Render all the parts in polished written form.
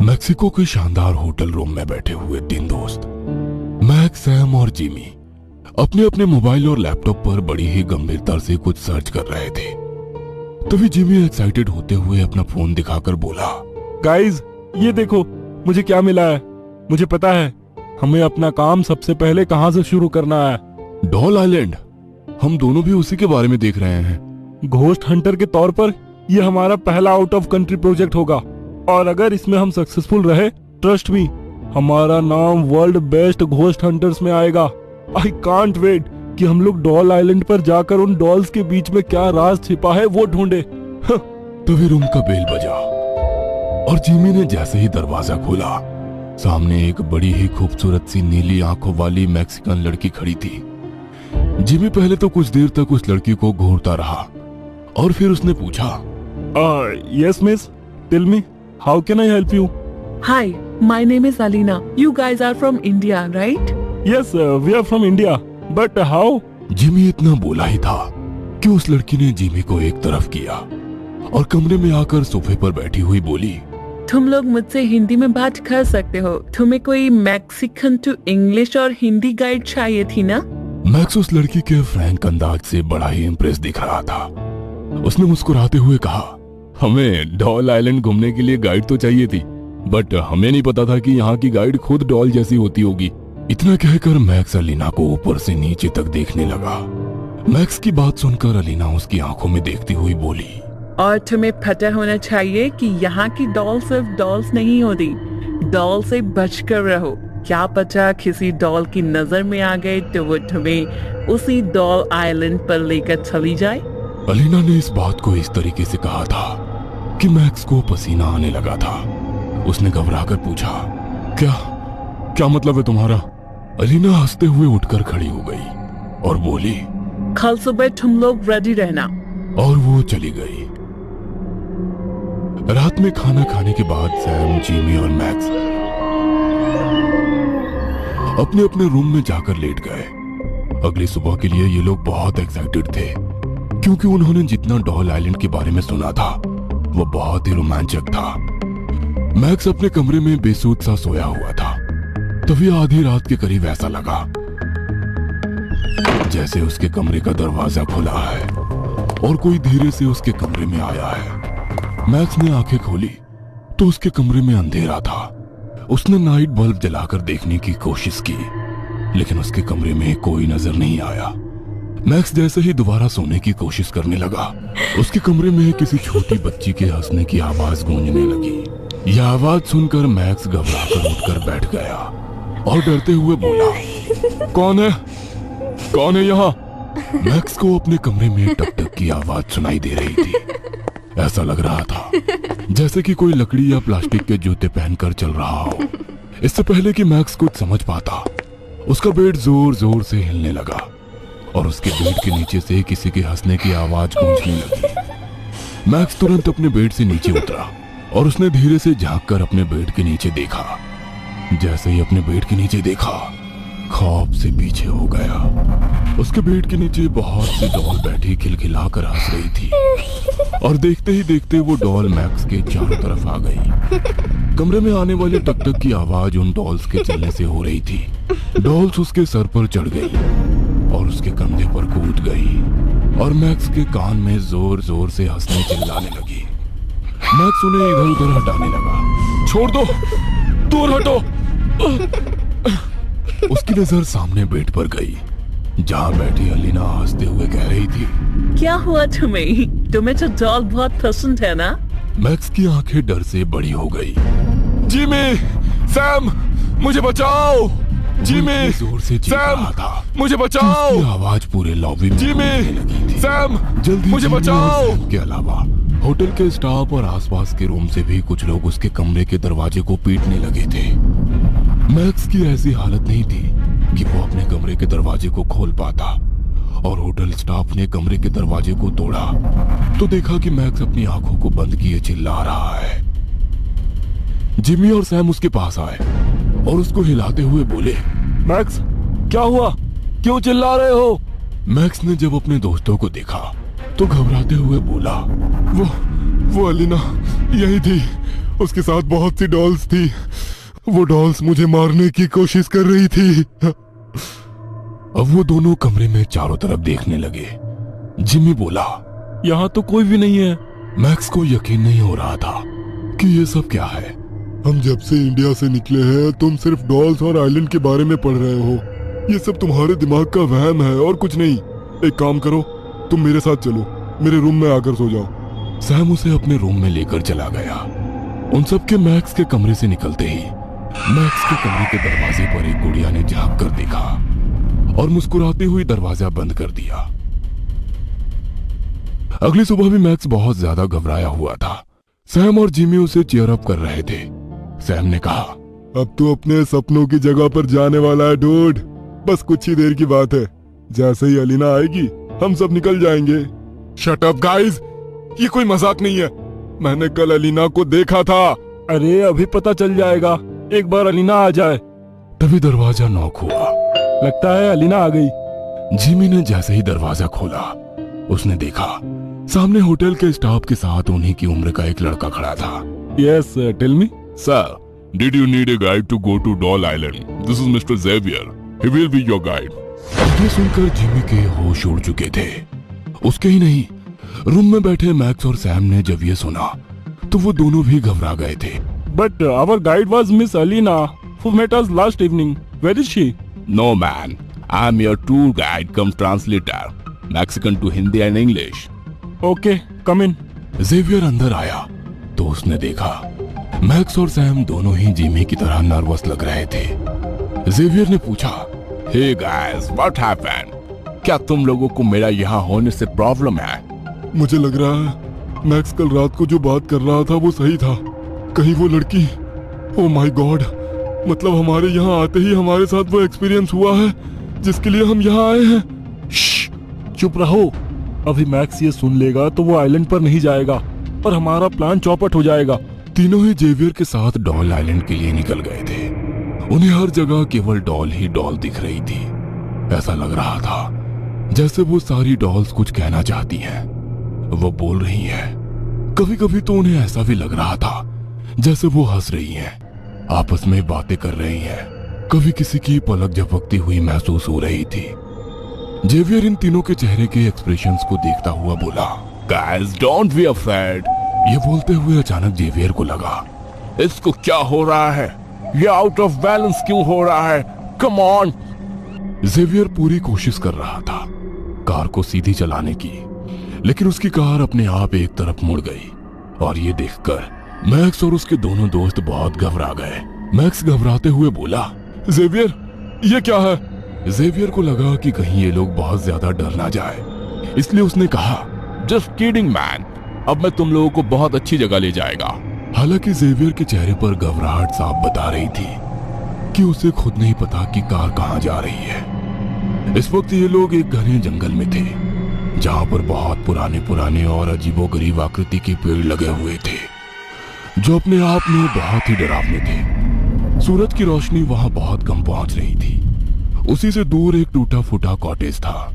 Mexico के शानदार hotel room में बैठे हुए तीन दोस्त मैक्स, सैम और जिमी अपने अपने मोबाइल और लैपटॉप पर बड़ी ही गंभीरता से कुछ सर्च कर रहे थे। तभी जिमी एक्साइटेड होते हुए अपना फोन दिखाकर बोला, गाइज ये देखो मुझे क्या मिला है। मुझे पता है हमें अपना काम सबसे पहले कहां से शुरू करना है। Doll island. हम दोनों भी उसी के बारे में देख रहे हैं। घोस्ट हंटर के तौर पर यह हमारा पहला आउट ऑफ कंट्री प्रोजेक्ट होगा और अगर इसमें हम सक्सेसफुल रहे, ट्रस्ट मी, हमारा नाम वर्ल्ड बेस्ट घोस्ट हंटर्स में आएगा। आई कांट वेट कि हम लोग डॉल आइलैंड पर जाकर उन डॉल्स के बीच में क्या राज छिपा है वो ढूंढे। तभी रूम का बेल बजा और जिमी ने जैसे ही दरवाजा खोला, सामने एक बड़ी ही खूबसूरत सी नीली आंखों वाली मैक्सिकन लड़की खड़ी थी। जिमी पहले तो कुछ देर तक उस लड़की को घूरता रहा और फिर उसने पूछा, yes miss, tell me, how can I help you? Hi, my name is Alina. You guys are from India, right? Yes we are from India, but how? Jimmy इतना बोला ही था कि उस लड़की ने जिमी को एक तरफ किया और कमरे में आकर सोफे पर बैठी हुई बोली, तुम लोग मुझसे हिंदी में बात कर सकते हो। तुम्हें कोई मैक्सिकन टू इंग्लिश और हिंदी गाइड चाहिए थी ना? मैक्स उस लड़की के फ्रैंक अंदाज से बड़ा ही इम्प्रेस दिख रहा था। उसने मुस्कुराते हुए कहा, हमें डॉल आइलैंड घूमने के लिए गाइड तो चाहिए थी, बट हमें नहीं पता था कि यहाँ की गाइड खुद डॉल जैसी होती होगी। इतना कहकर मैक्स अलीना को ऊपर से नीचे तक देखने लगा। मैक्स की बात सुनकर अलीना उसकी आंखों में देखती हुई बोली, और तुम्हें पता होना चाहिए कि यहाँ की डॉल सिर्फ डॉल्स नहीं होती। डॉल से बचकर रहो। क्या पता किसी डॉल की नजर में आ गए तो वो तुम्हें उसी डॉल आइलैंड पर लेकर चली जाए। अलीना ने इस बात को इस तरीके से कहा था कि मैक्स को पसीना आने लगा था। उसने घबराकर पूछा, क्या मतलब है तुम्हारा? अलीना हंसते हुए उठकर खड़ी हो गई और बोली, कल सुबह तुम लोग रेडी रहना। और वो चली गई। रात में खाना खाने के बाद सैम, जिमी और मैक्स अपने अपने रूम में जाकर लेट गए। अगली सुबह के लिए ये लोग बहुत एक्साइटेड थे क्योंकि उन्होंने जितना डॉल आइलैंड के बारे में सुना था वो बहुत ही रोमांचक था। मैक्स अपने कमरे में बेसुध सा सोया हुआ था। तभी आधी रात के करीब ऐसा लगा जैसे उसके कमरे का दरवाजा खुला है और कोई धीरे से उसके कमरे में आया है। मैक्स ने आंखें खोली तो उसके कमरे में अंधेरा था। उसने नाइट बल्ब जलाकर देखने की कोशिश की लेकिन उसके कमरे में कोई नजर नहीं आया। मैक्स जैसे ही दोबारा सोने की कोशिश करने लगा, उसके कमरे में किसी छोटी बच्ची के हंसने की आवाज गूंजने लगी। यह आवाज सुनकर मैक्स घबराकर उठकर बैठ गया और डरते हुए बोला, कौन है यहाँ? मैक्स को अपने कमरे में टक टक की आवाज सुनाई दे रही थी। ऐसा लग रहा था जैसे कि कोई लकड़ी या प्लास्टिक के जूते पहनकर चल रहा हो। इससे पहले कि मैक्स कुछ समझ पाता, उसका बेड जोर जोर से हिलने लगा और उसके बेड के नीचे से किसी के हंसने की आवाज गूंजने लगी। मैक्स तुरंत अपने बेड से नीचे उतरा और उसने धीरे से झांक कर अपने बेड के नीचे देखा। जैसे ही अपने बेड के नीचे देखा, खौफ से पीछे हो गया। उसके बेड के नीचे बहुत सी डॉल बैठी खिलखिलाकर हंस रही थी और देखते ही देखते वो डॉल मैक्स के चारों तरफ आ गई। कमरे में आने वाले टक टक की आवाज उन डॉल्स के चलने से हो रही थी। डॉल्स उसके सर पर चढ़ गई और उसके कंधे पर कूद गई और मैक्स के कान में जोर जोर से हंसने चिल्लाने लगी। मैक्स उन्हें इधर उधर हटाने लगा। छोड़ दो, दूर हटो। उसकी नजर सामने बेड पर गई जहाँ बैठी अलीना हंसते हुए कह रही थी, क्या हुआ तुम्हें तो डॉल बहुत पसंद है ना? मैक्स की आंखें डर से बड़ी हो गई। जिमी, सैम, मुझे बचाओ। जिमी, जोर से चीख रहा था, मुझे बचाओ। उसकी आवाज पूरे लॉबी में जिमी, लगी थी। सैम, जल्दी मुझे जिमी और बचाओ। सैम के अलावा होटल के स्टाफ और आसपास के रूम से भी कुछ लोग उसके कमरे के दरवाजे को पीटने लगे थे। मैक्स की ऐसी हालत नहीं थी कि वो अपने कमरे के दरवाजे को खोल पाता और होटल स्टाफ ने कमरे के दरवाजे को तोड़ा तो देखा कि मैक्स अपनी आंखों को बंद किए चिल्ला रहा है। जिमी और सैम उसके पास आए और उसको हिलाते हुए बोले, मैक्स, क्या हुआ? क्यों चिल्ला रहे हो? मैक्स ने जब अपने दोस्तों को देखा तो घबराते हुए बोला, वो अलीना यही थी, उसके साथ बहुत सी डॉल्स थी। वो डॉल्स मुझे मारने की कोशिश कर रही थी। अब वो दोनों कमरे में चारों तरफ देखने लगे। जिमी बोला, यहाँ तो कोई भी नहीं है। मैक्स को यकीन नहीं हो रहा था कि ये सब क्या है। हम जब से इंडिया से निकले हैं तुम सिर्फ डॉल्स और आइलैंड के बारे में पढ़ रहे हो। ये सब तुम्हारे दिमाग का वहम है और कुछ नहीं। एक काम करो, तुम मेरे साथ चलो, मेरे रूम में आकर सो जाओ। सैम उसे अपने रूम में लेकर चला गया। उन सब के मैक्स के कमरे से निकलते ही मैक्स के कमरे के दरवाजे पर एक गुड़िया ने झांक कर देखा और मुस्कुराती हुई दरवाजा बंद कर दिया। अगली सुबह भी मैक्स बहुत ज्यादा घबराया हुआ था। सैम और जिमी उसे चीयर अप कर रहे थे। सैम ने कहा, अब तो अपने सपनों की जगह पर जाने वाला है डूड। बस कुछ ही देर की बात है। जैसे ही अलीना आएगी हम सब निकल जाएंगे। शट अप गाइस, ये कोई मजाक नहीं है। मैंने कल अलीना को देखा था। अरे अभी पता चल जाएगा, एक बार अलीना आ जाए। तभी दरवाजा नॉक हुआ। लगता है अलीना आ गई। जिमी ने जैसे ही दरवाजा खोला उसने देखा सामने होटल के स्टाफ के साथ उन्हीं की उम्र का एक लड़का खड़ा था। Yes, tell me. Sir, did you need a guide to go to doll island? This is mister Xavier, he will be your guide. ये सुनकर जिमी के होश उड़ चुके थे। उसके ही नहीं, रूम में बैठे मैक्स और सैम ने जब ये सुना तो वो दोनों भी घबरा गए थे। But our guide was miss Alina who met us last evening. Where is she? No man, I am your tour guide cum translator, Mexican to Hindi and English. Okay, come in. Xavier अंदर आया तो उसने देखा max और Sam दोनों ही Jimmy की तरह nervous लग रहे थे। ज़ेवियर ने पूछा, हे गाइस, व्हाट हैपेंड? क्या तुम लोगों को मेरा यहाँ होने से प्रॉब्लम है? मुझे लग रहा है मैक्स कल रात को जो बात कर रहा था वो सही था। कहीं वो लड़की, ओह माय गॉड, मतलब हमारे यहाँ आते ही हमारे साथ वो एक्सपीरियंस हुआ है जिसके लिए हम यहाँ आए हैं। चुप रहो, अभी मैक्स ये सुन लेगा तो वो आइलैंड पर नहीं जाएगा और हमारा प्लान चौपट हो जाएगा। तीनों ही जेवियर के साथ डॉल आइलैंड के लिए निकल गए थे। उन्हें हर जगह केवल डॉल ही डॉल दिख रही थी। ऐसा लग रहा था जैसे वो सारी डॉल्स कुछ कहना चाहती हैं, वो बोल रही हैं। कभी कभी तो उन्हें ऐसा भी लग रहा था जैसे वो हंस रही हैं, आपस में बातें कर रही हैं। कभी किसी की पलक झपकती हुई महसूस हो रही थी। जेवियर इन तीनों के चेहरे के एक्सप्रेशंस को देखता हुआ बोला, गाइस डोंट बी अफ्रेड। ये बोलते हुए अचानक जेवियर को लगा, इसको क्या हो रहा है? ये आउट ऑफ बैलेंस क्यों हो रहा है? Come on. जेवियर पूरी कोशिश कर रहा था कार को सीधी चलाने की, लेकिन उसकी कार अपने आप एक तरफ मुड़ गई और ये देखकर मैक्स और उसके दोनों दोस्त बहुत घबरा गए। मैक्स घबराते हुए बोला, जेवियर ये क्या है? जेवियर को लगा कि कहीं ये लोग बहुत ज्यादा डर ना जाए, इसलिए उसने कहा, जस्ट किडिंग मैन, अब मैं तुम लोगों को बहुत अच्छी जगह ले जाएगा। हालांकि जेवियर के चेहरे पर घबराहट साफ बता रही थी कि उसे खुद नहीं पता कि कार कहाँ जा रही है। इस वक्त ये लोग एक घने जंगल में थे जहां पर बहुत पुराने पुराने और अजीबोगरीब आकृति के पेड़ लगे हुए थे जो अपने आप में बहुत ही डरावने थे। सूरज की रोशनी वहां बहुत कम पहुंच रही थी। उसी से दूर एक टूटा फूटा कॉटेज था।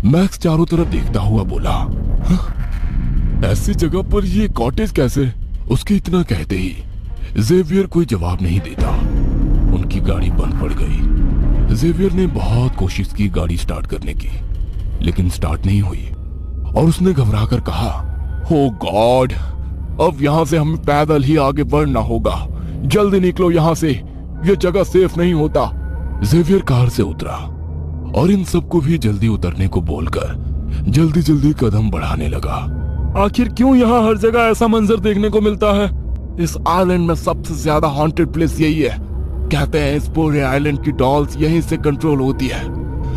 मैक्स चारों तरफ देखता हुआ बोला, ऐसी जगह पर ये कॉटेज कैसे? उसके इतना कहते ही जेवियर कोई जवाब नहीं देता। उनकी गाड़ी बंद पड़ गई। जेवियर ने बहुत कोशिश की गाड़ी स्टार्ट करने की, लेकिन स्टार्ट नहीं हुई और उसने घबराकर कहा, ओ गॉड, अब यहां से हमें पैदल ही आगे बढ़ना होगा। जल्दी निकलो यहां से, ये जगह सेफ नहीं होता। जेवियर कार से उतरा और इन सबको भी जल्दी उतरने को बोलकर जल्दी जल्दी कदम बढ़ाने लगा। आखिर क्यों यहाँ हर जगह ऐसा मंजर देखने को मिलता है? इस आइलैंड में सबसे ज्यादा हॉन्टेड प्लेस यही है। कहते हैं इस पूरे आइलैंड की डॉल्स यहीं से कंट्रोल होती है।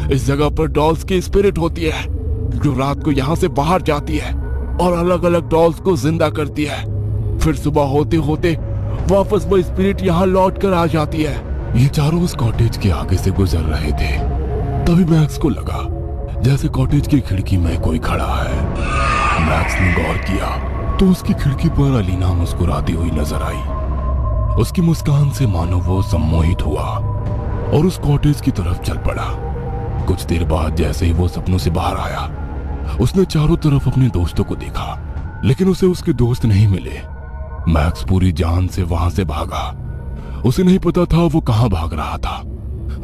इस जगह पर डॉल्स की स्पिरिट होती है जो रात को यहाँ से बाहर जाती है और अलग अलग डॉल्स को जिंदा करती है। फिर सुबह होते होते वापस वो स्पिरिट यहाँ लौट कर आ जाती है। ये चारों उस कॉटेज के आगे से गुजर रहे थे। तभी मैक्स को लगा जैसे कॉटेज की खिड़की में कोई खड़ा है। मैक्स ने गौर किया तो उसकी खिड़की पर अलीना मुस्कुराती हुई नजर आई। उसकी मुस्कान से मानो वो सम्मोहित हुआ और उस कॉटेज की तरफ चल पड़ा। कुछ देर बाद जैसे ही वो सपनों से बाहर आया, उसने चारों तरफ अपने दोस्तों को देखा, लेकिन उसे उसके दोस्त नहीं मिले। मैक्स पूरी जान से वहां से भागा। उसे नहीं पता था वो कहां भाग रहा था,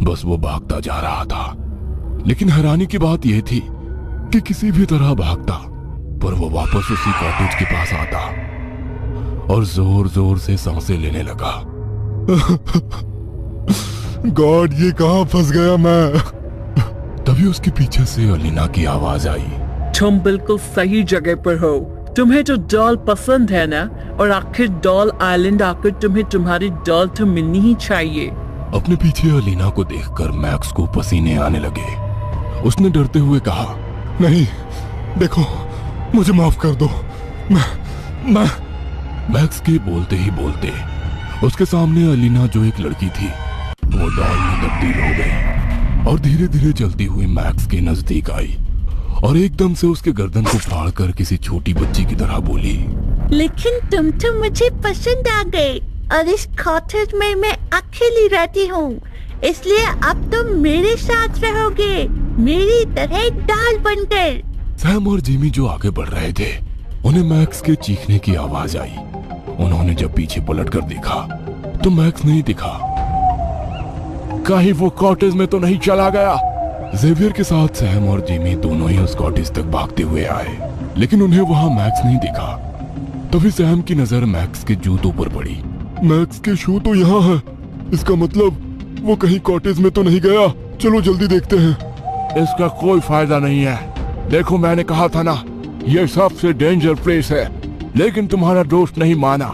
बस वो भागता जा रहा था। लेकिन हैरानी की बात यह थी कि किसी भी तरह भागता पर वो वापस उसी कॉटेज के पास आता और जोर जोर से सांसें लेने लगा। गॉड, ये कहां फंस गया मैं। तभी उसके पीछे से अलीना की आवाज आई। तुम बिल्कुल सही जगह पर हो। तुम्हें जो डॉल पसंद है ना, और आखिर डॉल आइलैंड आकर तुम्हें तुम्हारी डॉल तो मिलनी ही चाहिए। अपने पीछे अलीना को देखकर मैक्स को पसीने आने लगे। उसने डरते हुए कहा, नहीं, देखो, मुझे माफ कर दो। मैं मैक्स के बोलते ही बोलते उसके सामने अलीना, जो एक लड़की थी, वो डॉल में तब्दील हो गई और धीरे धीरे चलती हुई मैक्स के नजदीक आई और एकदम से उसके गर्दन को फाड़कर किसी छोटी बच्ची की तरह बोली, लेकिन तुम तो मुझे पसंद आ गए और इस कॉटेज में मैं अकेली रहती हूँ, इसलिए अब तुम मेरे साथ रहोगे, मेरी तरह डॉल बनकर। सैम और जिमी जो आगे बढ़ रहे थे, उन्हें मैक्स के चीखने की आवाज आई। उन्होंने जब पीछे पलटकर देखा तो मैक्स नहीं दिखा। कहीं वो कॉटेज में तो नहीं चला गया। जेवियर के साथ सैम और जिमी दोनों ही उस कॉटेज तक भागते हुए आए, लेकिन उन्हें वहां मैक्स नहीं दिखा। तभी सैम की नजर मैक्स के जूतों पर पड़ी। मैक्स के शू तो यहाँ है, इसका मतलब वो कहीं कॉटेज में तो नहीं गया। चलो जल्दी देखते हैं। इसका कोई फायदा नहीं है। देखो, मैंने कहा था ना, ये सबसे डेंजर प्लेस है, लेकिन तुम्हारा दोस्त नहीं माना।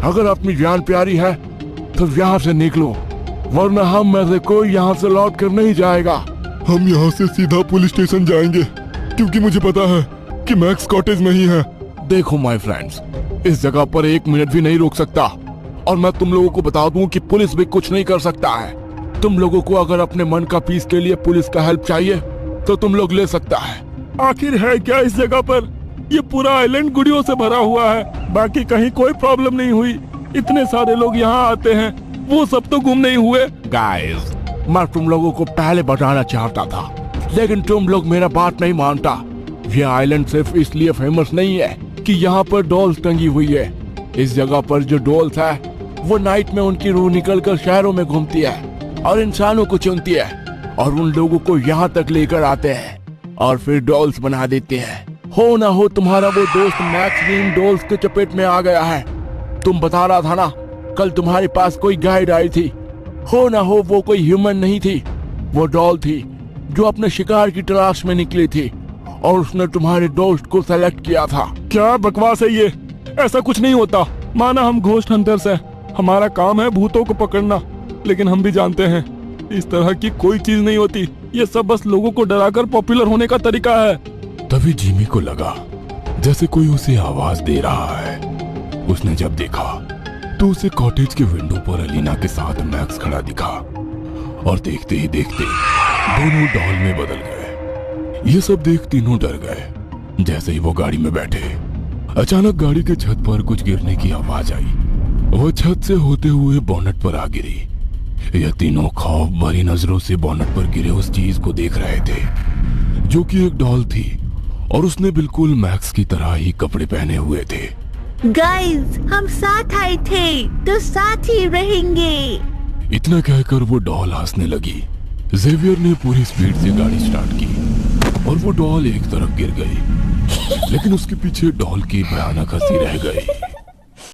अगर अपनी जान प्यारी है तो यहाँ से निकलो, वरना हम में से कोई यहाँ से लौट कर नहीं जाएगा। हम यहाँ से सीधा पुलिस स्टेशन जाएंगे, क्योंकि मुझे पता है कि मैक्स कॉटेज में ही है। देखो माय फ्रेंड्स, इस जगह पर 1 मिनट भी नहीं रुक सकता, और मैं तुम लोगों को बता दूं कि पुलिस भी कुछ नहीं कर सकता है। तुम लोगों को अगर अपने मन का पीस के लिए पुलिस का हेल्प चाहिए तो तुम लोग ले सकता है। आखिर है क्या इस जगह पर? ये पूरा आइलैंड गुड़ियों से भरा हुआ है, बाकी कहीं कोई प्रॉब्लम नहीं हुई। इतने सारे लोग यहाँ आते हैं, वो सब तो गुम नहीं हुए। गाइस, मैं तुम लोगों को पहले बताना चाहता था, लेकिन तुम लोग मेरा बात नहीं मानता। ये आइलैंड सिर्फ इसलिए फेमस नहीं है कि यहाँ पर डॉल्स टंगी हुई है। इस जगह पर जो डॉल्स है, वो नाइट में उनकी रूह निकलकर शहरों में घूमती है और इंसानों को चुनती है, और उन लोगों को यहाँ तक लेकर आते हैं और फिर डॉल्स बना देते हैं। हो ना हो तुम्हारा वो दोस्त मैक्स भी इन डॉल्स के चपेट में आ गया है। तुम बता रहा था ना, कल तुम्हारे पास कोई गाइड आई थी। हो ना हो वो कोई ह्यूमन नहीं थी, वो डॉल थी जो अपने शिकार की तलाश में निकली थी, और उसने तुम्हारे दोस्त को सेलेक्ट किया था। क्या बकवास है ये? ऐसा कुछ नहीं होता। माना हम घोस्ट हंटर्स हैं, हमारा काम है भूतों को पकड़ना, लेकिन हम भी जानते हैं इस तरह की कोई चीज नहीं होती। ये सब बस लोगों को डराकर पॉपुलर होने का तरीका है। तभी जिमी को लगा जैसे कोई उसे आवाज दे रहा है। उसने जब देखा तो उसे कॉटेज के विंडो पर अलीना के साथ मैक्स खड़ा दिखा, और देखते ही देखते दोनों डॉल में बदल गए। ये सब देख तीनों डर गए। जैसे ही वो गाड़ी में बैठे, अचानक गाड़ी के छत पर कुछ गिरने की आवाज आई। वो छत से होते हुए बोनट पर आ गिरी। यह तीनों खौफ भरी नजरों से बोनट पर गिरे उस चीज को देख रहे थे, जो कि एक डॉल थी, और उसने बिल्कुल मैक्स की तरह ही कपड़े पहने हुए थे। गाइस, हम साथ आए थे तो साथ ही रहेंगे। इतना कहकर वो डॉल हंसने लगी। जेवियर ने पूरी स्पीड से गाड़ी स्टार्ट की और वो डॉल एक तरफ गिर गई, लेकिन उसके पीछे डॉल की भयानक हंसी रह गई।